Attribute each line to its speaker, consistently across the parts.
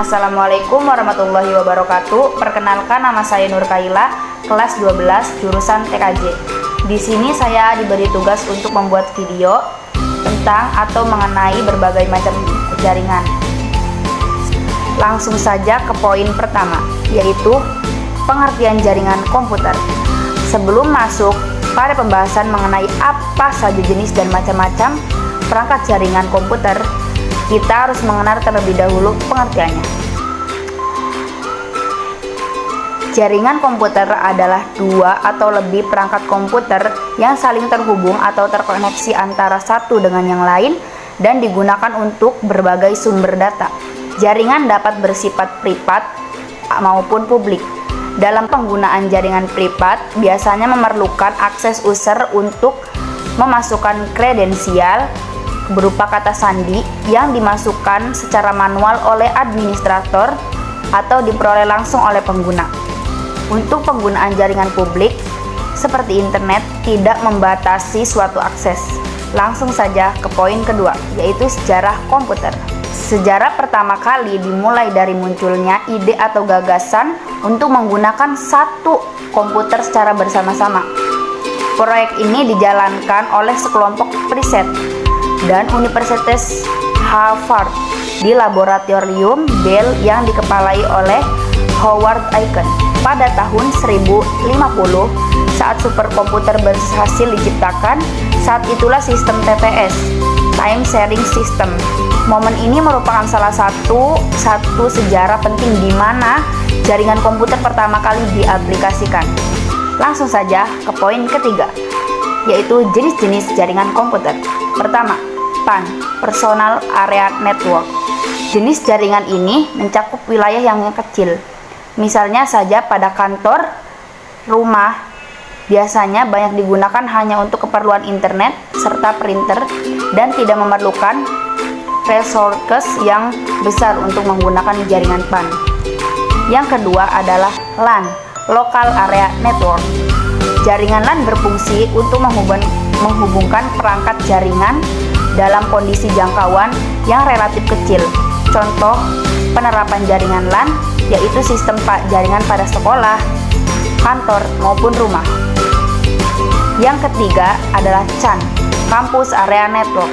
Speaker 1: Assalamualaikum warahmatullahi wabarakatuh. Perkenalkan, nama saya Nur Kaila, kelas 12, jurusan TKJ. Di sini saya diberi tugas untuk membuat video tentang atau mengenai berbagai macam jaringan. Langsung saja ke poin pertama, yaitu pengertian jaringan komputer. Sebelum masuk pada pembahasan mengenai apa saja jenis dan macam-macam perangkat jaringan komputer, kita harus mengenal terlebih dahulu pengertiannya. Jaringan komputer adalah dua atau lebih perangkat komputer yang saling terhubung atau terkoneksi antara satu dengan yang lain dan digunakan untuk berbagai sumber data. Jaringan dapat bersifat privat maupun publik. Dalam penggunaan jaringan privat, biasanya memerlukan akses user untuk memasukkan kredensial berupa kata sandi yang dimasukkan secara manual oleh administrator atau diperoleh langsung oleh pengguna. Untuk penggunaan jaringan publik seperti internet tidak membatasi suatu akses. Langsung saja ke poin kedua, yaitu sejarah komputer. Sejarah pertama kali dimulai dari munculnya ide atau gagasan untuk menggunakan satu komputer secara bersama-sama. Proyek ini dijalankan oleh sekelompok riset dan Universitas Harvard di laboratorium Bell yang dikepalai oleh Howard Aiken. Pada tahun 1050, saat superkomputer berhasil diciptakan, saat itulah sistem TTS, Time Sharing System. Momen ini merupakan salah satu sejarah penting di mana jaringan komputer pertama kali diaplikasikan. Langsung saja ke poin ketiga, yaitu jenis-jenis jaringan komputer. Pertama, PAN, Personal Area Network. Jenis jaringan ini mencakup wilayah yang kecil. Misalnya saja pada kantor, rumah, biasanya banyak digunakan hanya untuk keperluan internet serta printer dan tidak memerlukan resources yang besar untuk menggunakan jaringan PAN. Yang kedua adalah LAN, Local Area Network. Jaringan LAN berfungsi untuk menghubungkan perangkat jaringan dalam kondisi jangkauan yang relatif kecil. Contoh penerapan jaringan LAN yaitu sistem jaringan pada sekolah, kantor, maupun rumah. Yang ketiga adalah CAN, Campus Area Network.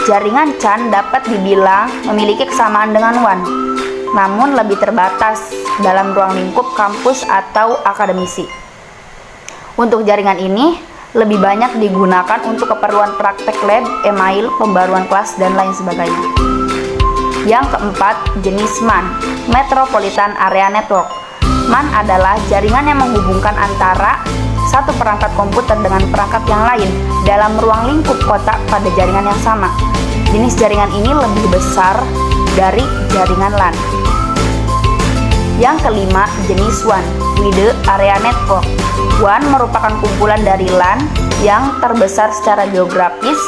Speaker 1: Jaringan CAN dapat dibilang memiliki kesamaan dengan WAN, namun lebih terbatas dalam ruang lingkup kampus atau akademisi. Untuk jaringan ini lebih banyak digunakan untuk keperluan praktek lab, email, pembaruan kelas, dan lain sebagainya. Yang keempat, jenis MAN, Metropolitan Area Network. MAN adalah jaringan yang menghubungkan antara satu perangkat komputer dengan perangkat yang lain dalam ruang lingkup kota pada jaringan yang sama. Jenis jaringan ini lebih besar dari jaringan LAN. Yang kelima, jenis WAN, Wide Area Network. WAN merupakan kumpulan dari LAN yang terbesar secara geografis.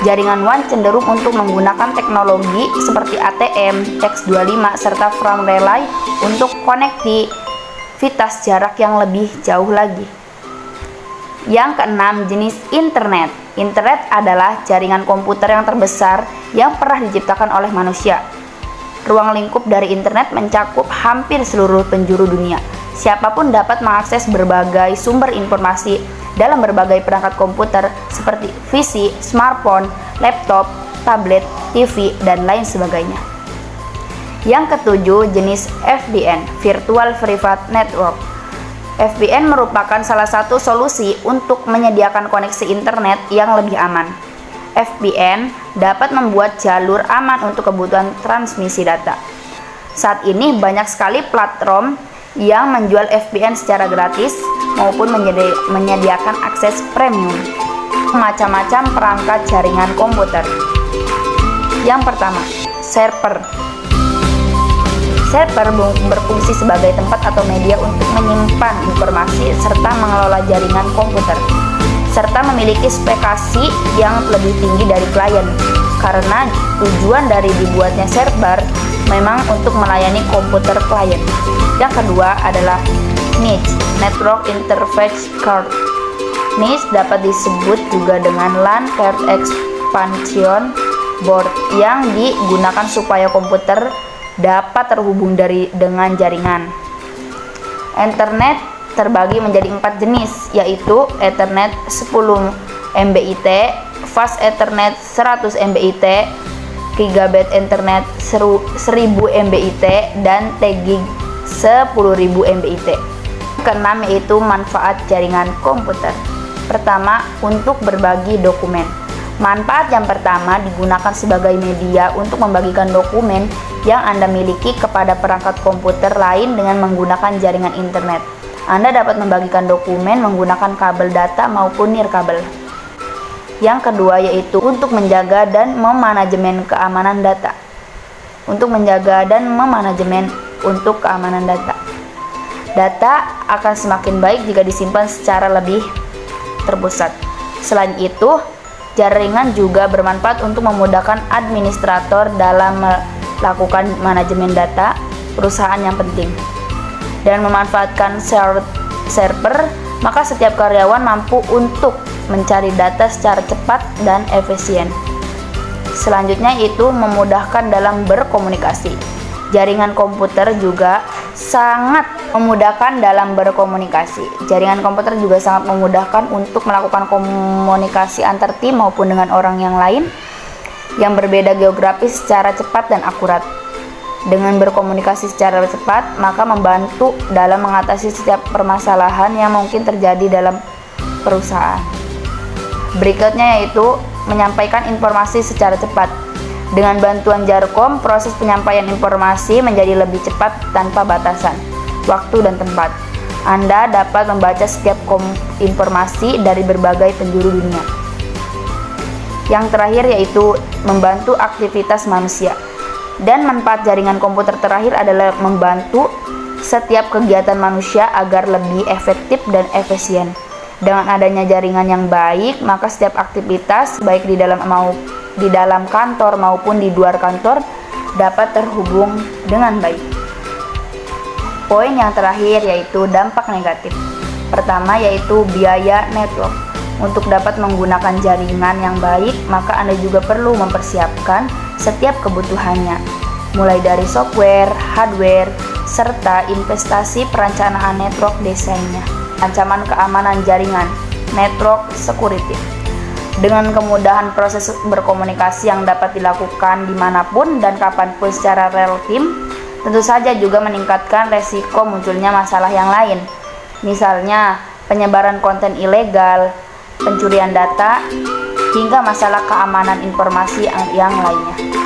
Speaker 1: Jaringan WAN cenderung untuk menggunakan teknologi seperti ATM, X25, serta frame relay untuk konektivitas jarak yang lebih jauh lagi. Yang keenam, jenis internet. Internet adalah jaringan komputer yang terbesar yang pernah diciptakan oleh manusia. Ruang lingkup dari internet mencakup hampir seluruh penjuru dunia. Siapapun dapat mengakses berbagai sumber informasi dalam berbagai perangkat komputer seperti PC, smartphone, laptop, tablet, TV, dan lain sebagainya. Yang ketujuh, jenis VPN, Virtual Private Network. VPN merupakan salah satu solusi untuk menyediakan koneksi internet yang lebih aman. VPN dapat membuat jalur aman untuk kebutuhan transmisi data. Saat ini banyak sekali platform yang menjual VPN secara gratis maupun menyediakan akses premium. Macam-macam perangkat jaringan komputer. Yang pertama, server. Server berfungsi sebagai tempat atau media untuk menyimpan informasi serta mengelola jaringan komputer, serta memiliki spesifikasi yang lebih tinggi dari klien, karena tujuan dari dibuatnya server memang untuk melayani komputer klien. Yang kedua adalah NIC, Network Interface Card. NIC dapat disebut juga dengan LAN Card Expansion Board yang digunakan supaya komputer dapat terhubung dengan jaringan. Internet terbagi menjadi 4 jenis, yaitu Ethernet 10 Mbit, Fast Ethernet 100 Mbit, Gigabit Ethernet 1000 Mbit, dan T-Gig 10.000 Mbit. Keenam yaitu manfaat jaringan komputer. Pertama, untuk berbagi dokumen. Manfaat yang pertama digunakan sebagai media untuk membagikan dokumen yang Anda miliki kepada perangkat komputer lain dengan menggunakan jaringan internet. Anda dapat membagikan dokumen menggunakan kabel data maupun nirkabel. Yang kedua yaitu untuk menjaga dan memanajemen keamanan data. Untuk keamanan data. Data akan semakin baik jika disimpan secara lebih terpusat. Selain itu, jaringan juga bermanfaat untuk memudahkan administrator dalam melakukan manajemen data perusahaan yang penting. Dan memanfaatkan server, maka setiap karyawan mampu untuk mencari data secara cepat dan efisien. Selanjutnya itu memudahkan dalam berkomunikasi. Jaringan komputer juga sangat memudahkan dalam berkomunikasi. Jaringan komputer juga sangat memudahkan untuk melakukan komunikasi antar tim maupun dengan orang yang lain yang berbeda geografis secara cepat dan akurat. Dengan berkomunikasi secara cepat, maka membantu dalam mengatasi setiap permasalahan yang mungkin terjadi dalam perusahaan. Berikutnya yaitu menyampaikan informasi secara cepat. Dengan bantuan Jarkom, proses penyampaian informasi menjadi lebih cepat tanpa batasan waktu dan tempat. Anda dapat membaca setiap informasi dari berbagai penjuru dunia. Yang terakhir yaitu membantu aktivitas manusia. Dan manfaat jaringan komputer terakhir adalah membantu setiap kegiatan manusia agar lebih efektif dan efisien. Dengan adanya jaringan yang baik, maka setiap aktivitas baik di dalam kantor maupun di luar kantor dapat terhubung dengan baik. Poin yang terakhir yaitu dampak negatif. Pertama yaitu biaya network. Untuk dapat menggunakan jaringan yang baik, maka Anda juga perlu mempersiapkan setiap kebutuhannya, mulai dari software, hardware, serta investasi perencanaan network desainnya. Ancaman keamanan jaringan, network security. Dengan kemudahan proses berkomunikasi yang dapat dilakukan dimanapun dan kapanpun secara real time, tentu saja juga meningkatkan resiko munculnya masalah yang lain. Misalnya, penyebaran konten ilegal, pencurian data, hingga masalah keamanan informasi yang lainnya.